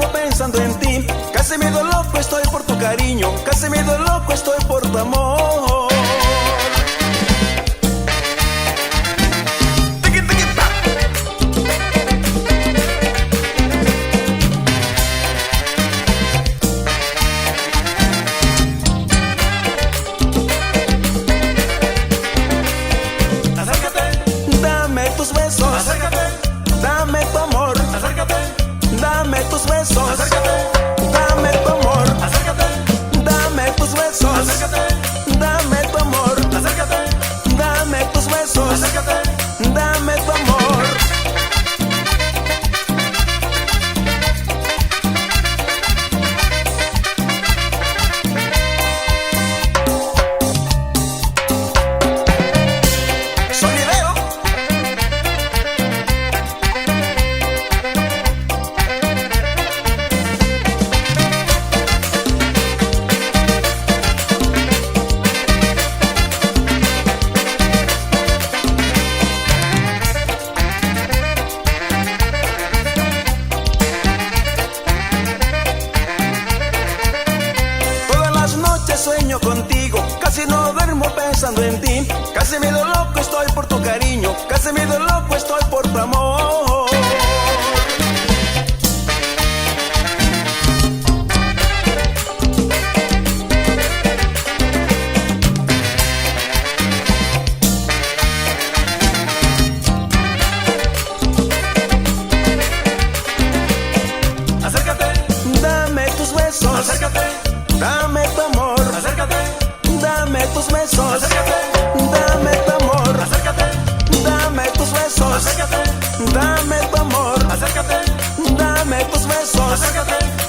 duermo pensando en ti. Casi medio loco estoy por tu cariño, casi medio loco estoy por tu amor. Dame tus besos, Acércate, dame tu amor, acércate, dame tus besos, acércate, dame tu amor, acércate, dame tus besos, acércate, dame tu amor, acércate, dame tus besos, acércate. dame tu amor. Sonidero. Todas las noches sueño contigo, casi no duermo pensando en ti. Casi medio loco estoy por tu cariño, casi medio loco estoy por tu amor. Acércate, Dame tus besos, acércate, dame tu amor, acércate, dame tus besos, acércate, dame tu amor, acércate, dame tus besos, acércate, dame tu amor, acércate, dame tus besos, acércate.